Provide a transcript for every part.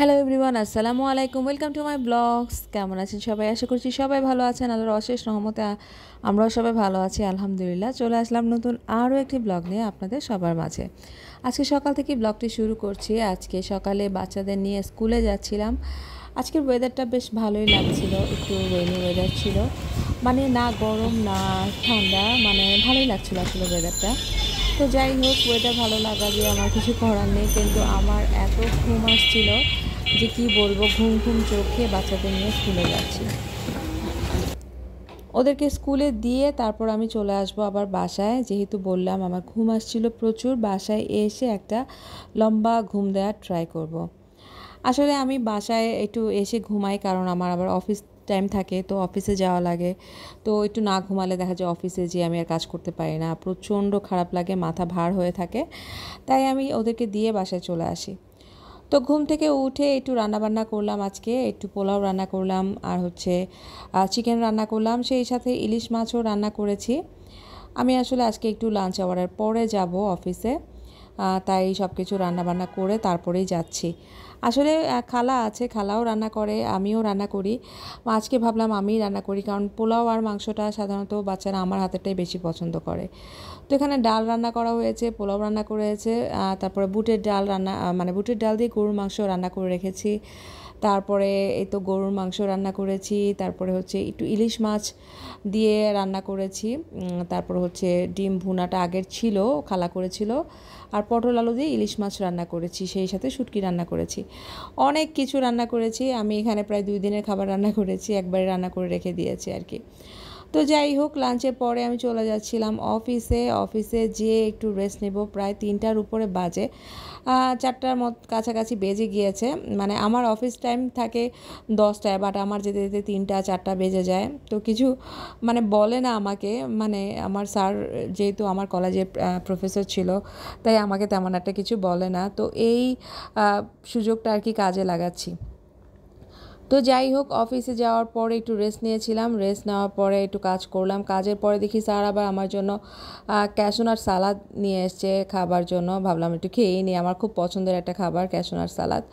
Hello everyone, আসসালামু আলাইকুম। Welcome to my blogs. কেমন আছেন সবাই? আশা করছি সবাই ভালো আছেন। আল্লাহর অশেষ রহমতে আমরাও সবাই ভালো আছি, আলহামদুলিল্লাহ। চলে আসলাম নতুন আরও একটি ব্লগ নিয়ে আপনাদের সবার মাঝে। আজকে সকাল থেকে ব্লগটি শুরু করছি। আজকে সকালে বাচ্চাদের নিয়ে স্কুলে যাচ্ছিলাম। আজকের ওয়েদারটা বেশ ভালোই লাগছিল, একটু রেইনি ওয়েদার ছিল, মানে না গরম না ঠান্ডা, মানে ভালোই লাগছিল আসলে ওয়েদারটা। তো যাই হোক, ওয়েদার ভালো লাগা দিয়ে আমার কিছু করার নেই, কিন্তু আমার এত ঘুম আসছিল যে কি বলবো, ঘুম ঘুম চোখে বাচ্চাদের নিয়ে স্কুলে যাচ্ছি। ওদেরকে স্কুলে দিয়ে তারপর আমি চলে আসবো আবার বাসায়, যেহেতু বললাম আমার ঘুম আসছিল প্রচুর। বাসায় এসে একটা লম্বা ঘুম দেওয়ার ট্রাই করব। আসলে আমি বাসায় একটু এসে ঘুমাই, কারণ আমার আবার অফিস টাইম থাকে, তো অফিসে যাওয়া লাগে। তো একটু না ঘুমালে দেখা যায় অফিসে যেয়ে আমি আর কাজ করতে পারি না, প্রচণ্ড খারাপ লাগে, মাথা ভার হয়ে থাকে। তাই আমি ওদেরকে দিয়ে বাসায় চলে আসি। তো ঘুম থেকে উঠে একটু রান্নাবান্না করলাম, আজকে একটু পোলাও রান্না করলাম, আর হচ্ছে চিকেন রান্না করলাম, সেই সাথে ইলিশ মাছও রান্না করেছি। আমি আসলে আজকে একটু লাঞ্চ আওয়ারের পরে যাব অফিসে, তাই সব কিছু রান্নাবান্না করে তারপরেই যাচ্ছি। আসলে খালা আছে, খালাও রান্না করে, আমিও রান্না করি। আজকে ভাবলাম আমিই রান্না করি, কারণ পোলাও আর মাংসটা সাধারণত বাচ্চারা আমার হাতেরটাই বেশি পছন্দ করে। তো এখানে ডাল রান্না করা হয়েছে, পোলাও রান্না করা হয়েছে, তারপরে বুটের ডাল রান্না, মানে বুটের ডাল দিয়ে গরুর মাংস রান্না করে রেখেছি। তারপরে এই তো গরুর মাংস রান্না করেছি, তারপরে হচ্ছে একটু ইলিশ মাছ দিয়ে রান্না করেছি, তারপরে হচ্ছে ডিম ভুনাটা আগের ছিল, খালা করেছিল, আর পটল আলু দিয়ে ইলিশ মাছ রান্না করেছি, সেই সাথে শুটকি রান্না করেছি। অনেক কিছু রান্না করেছি আমি, এখানে প্রায় 2 দিনের খাবার রান্না করেছি, একবারে রান্না করে রেখে দিয়েছি আর কি। তো যাই হোক, লাঞ্চের পরে আমি চলে যাচ্ছিলাম অফিসে যেয়ে একটু রেস্ট নেব। প্রায় 3টার উপরে বাজে, 4টার কাছাকাছি বেজে গিয়েছে। মানে আমার অফিস টাইম থাকে 10টায়, বাট আমার যেতে যেতে 3টা 4টা বেজে যায়। তো কিছু মানে বলে না আমাকে, মানে আমার স্যার যেহেতু আমার কলেজের প্রফেসর ছিল, তাই আমাকে তেমন একটা কিছু বলে না। তো এই সুযোগটা আর কি কাজে লাগাচ্ছি। তো যাই হোক, অফিসে যাওয়ার পরে একটু রেস্ট নিয়েছিলাম, রেস্ট নেওয়ার পরে একটু কাজ করলাম। কাজের পরে দেখি স্যার আবার আমার জন্য ক্যাশনাট সালাদ নিয়ে এসছে খাবার জন্য। ভাবলাম একটু খেয়েই নিই, আমার খুব পছন্দের একটা খাবার ক্যাশনাট সালাদ।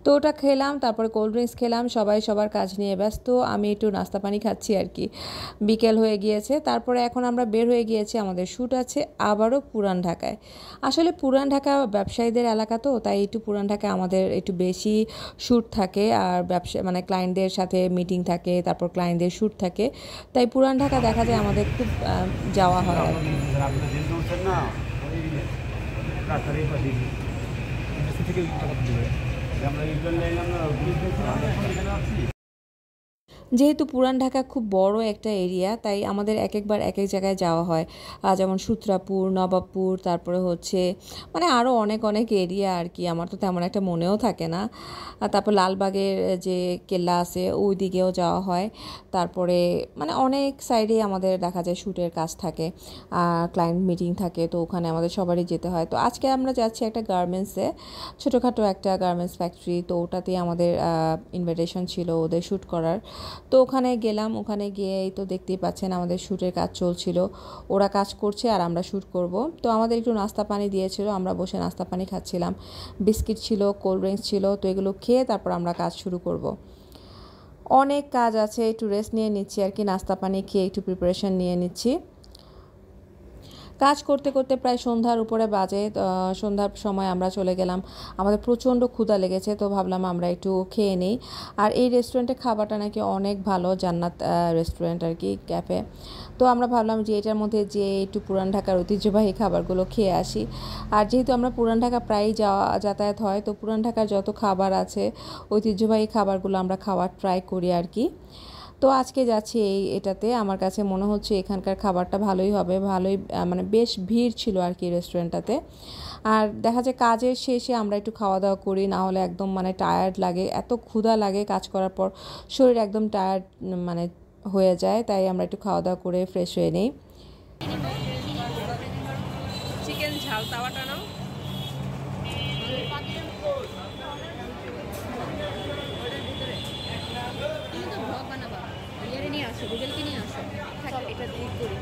তো ওটা খেলাম, তারপরে কোল্ড ড্রিঙ্কস খেলাম। সবাই সবার কাজ নিয়ে ব্যস্ত, আমি একটু নাস্তা পানি খাচ্ছি আর কি। বিকেল হয়ে গিয়েছে, তারপরে এখন আমরা বের হয়ে গিয়েছি, আমাদের শ্যুট আছে আবারও পুরান ঢাকায়। আসলে পুরান ঢাকা ব্যবসায়ীদের এলাকা, তো তাই একটু পুরান ঢাকায় আমাদের একটু বেশি শ্যুট থাকে, আর ব্যবসা মানে ক্লায়েন্টদের সাথে মিটিং থাকে, তারপর ক্লায়েন্টদের শ্যুট থাকে, তাই পুরান ঢাকা দেখা যায় আমাদের খুব যাওয়া হয় আর কি। যেহেতু পুরান ঢাকা খুব বড় একটা এরিয়া, তাই আমাদের এক একবার এক এক জায়গায় যাওয়া হয়। যেমন সূত্রাপুর, নবাবপুর, তারপরে হচ্ছে মানে আরও অনেক অনেক এরিয়া আর কি, আমার তো তেমন একটা মনেও থাকে না। তারপর লালবাগের যে কেল্লা আছে ওই দিকেও যাওয়া হয়। তারপরে মানে অনেক সাইডে আমাদের দেখা যায় শ্যুটের কাজ থাকে, ক্লায়েন্ট মিটিং থাকে, তো ওখানে আমাদের সবারই যেতে হয়। তো আজকে আমরা যাচ্ছি একটা গার্মেন্টসে, ছোটোখাটো একটা গার্মেন্টস ফ্যাক্টরি। তো ওটাতেই আমাদের ইনভিটেশন ছিল ওদের শ্যুট করার। তো ওখানে গেলাম, ওখানে গিয়েই তো দেখতেই পাচ্ছেন আমাদের শ্যুটের কাজ চলছিল, ওরা কাজ করছে আর আমরা শ্যুট করব। তো আমাদের একটু নাস্তা পানি দিয়েছিল, আমরা বসে নাস্তা পানি খাচ্ছিলাম, বিস্কিট ছিল, কোল্ড ড্রিঙ্কস ছিল। তো এগুলো খেয়ে তারপর আমরা কাজ শুরু করব। অনেক কাজ আছে, একটু রেস্ট নিয়ে নিচ্ছি আর কি, নাস্তা পানি খেয়ে একটু প্রিপারেশন নিয়ে নিচ্ছি। কাজ করতে করতে প্রায় সন্ধ্যার উপরে বাজে। সন্ধ্যার সময় আমরা চলে গেলাম, আমাদের প্রচণ্ড ক্ষুধা লেগেছে, তো ভাবলাম আমরা একটু খেয়ে নিই। আর এই রেস্টুরেন্টের খাবারটা নাকি অনেক ভালো, জান্নাত রেস্টুরেন্ট আর কি, ক্যাফে। তো আমরা ভাবলাম যে এটার মধ্যে যে একটু পুরান ঢাকার ঐতিহ্যবাহী খাবারগুলো খেয়ে আসি। আর যেহেতু আমরা পুরান ঢাকা প্রায়ই যাতায়াত হয়, তো পুরান ঢাকার যত খাবার আছে ঐতিহ্যবাহী খাবারগুলো আমরা খাওয়ার ট্রাই করি আর কি। তো আজকে যাচ্ছি এটাতে, আমার কাছে মনে হচ্ছে এখানকার খাবারটা ভালোই হবে, ভালোই মানে বেশ ভিড় ছিল আর কি রেস্টুরেন্টটাতে। আর দেখা যায় কাজের শেষে আমরা একটু খাওয়া দাওয়া করি, না হলে একদম মানে টায়ার্ড লাগে, এত ক্ষুধা লাগে কাজ করার পর, শরীর একদম টায়ার্ড মানে হয়ে যায়, তাই আমরা একটু খাওয়া দাওয়া করে ফ্রেশ হয়ে নিই। চিকেন ঝাল তাওয়াটা নাও। নিয়ে আসো, গুগলকে নিয়ে আসো, এটা দিয়ে করি।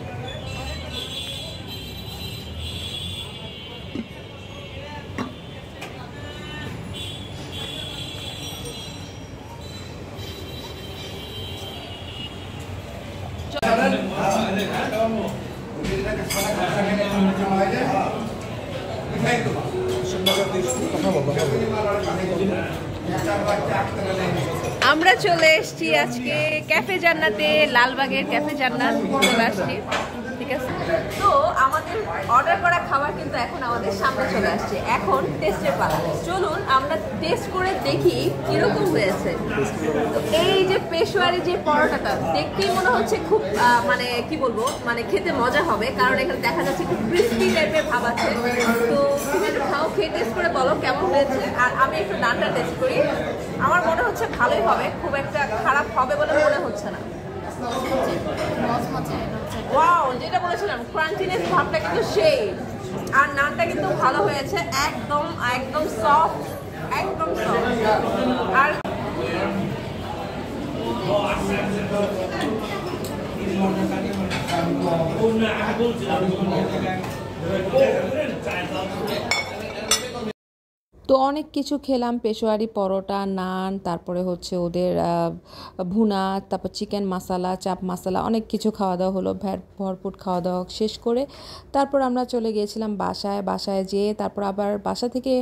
আমরা চলে এসেছি আজকে ক্যাফে জান্নাতে, লালবাগের ক্যাফে জান্নাত চলে আসছি। ঠিক আছে, তো আমাদের অর্ডার করা খাবার কিন্তু এখন আমাদের সামনে চলে আসছে। এখন টেস্টের পালা, চলুন আমরা টেস্ট করে দেখি কিরকম হয়েছে। তো এই যে পেশোয়ারি যে পরোটাটা দেখতেই মনে হচ্ছে খুব মানে কি বলবো, মানে খেতে মজা হবে, কারণ এখানে দেখা যাচ্ছে একটু ক্রিস্পি টাইপের ভাব আছে। তো তুমি একটু খাও, খেয়ে টেস্ট করে বলো কেমন হয়েছে। আর আমি একটু নানটা টেস্ট করি, আমার মনে হচ্ছে ভালোই হবে, খুব একটা খারাপ হবে বলে মনে হচ্ছে না। ওয়াও, যেটা বলেছিলাম ক্রাঞ্চিনেস ভাবটা কিন্তু সেই, আর নানটা কিন্তু ভালো হয়েছে, একদম একদম সফট, একদম সফট। আর তো অনেক কিছু খেলাম, পেশোয়ারি পরোটা, নান, তারপরে হচ্ছে ওদের ভুনা, তারপর চিকেন মশলা, চাপ মশলা, অনেক কিছু খাওয়া দাওয়া হলো। ভরপুর খাওয়া দাওয়া শেষ করে তারপর আমরা চলে গিয়েছিলাম বাসায় যেয়ে তারপর আবার বাসা থেকে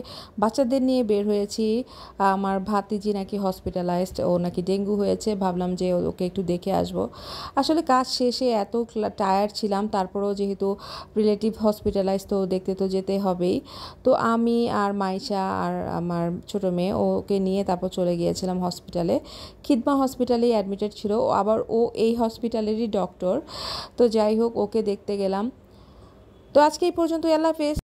বাচ্চাদের নিয়ে বের হয়েছি। আমার ভাতিজি নাকি হসপিটালাইজড, ও নাকি ডেঙ্গু হয়েছে, ভাবলাম যে ওকে একটু দেখে আসবো। আসলে কাজ শেষে এত টায়ার্ড ছিলাম, তারপরেও যেহেতু রিলেটিভ হসপিটালাইজ, তো দেখতে তো যেতে হবেই। তো আমি আর মাইশা আর আমার ছোটো মেয়ে ওকে নিয়ে তারপর চলে গিয়েছিলাম হসপিটালে। খিদমা হসপিটালেই অ্যাডমিটেড ছিল, আবার ও এই হসপিটালেরই ডক্টর। তো যাই হোক, ওকে দেখতে গেলাম। তো আজকে এই পর্যন্ত, আল্লাহ হাফেজ।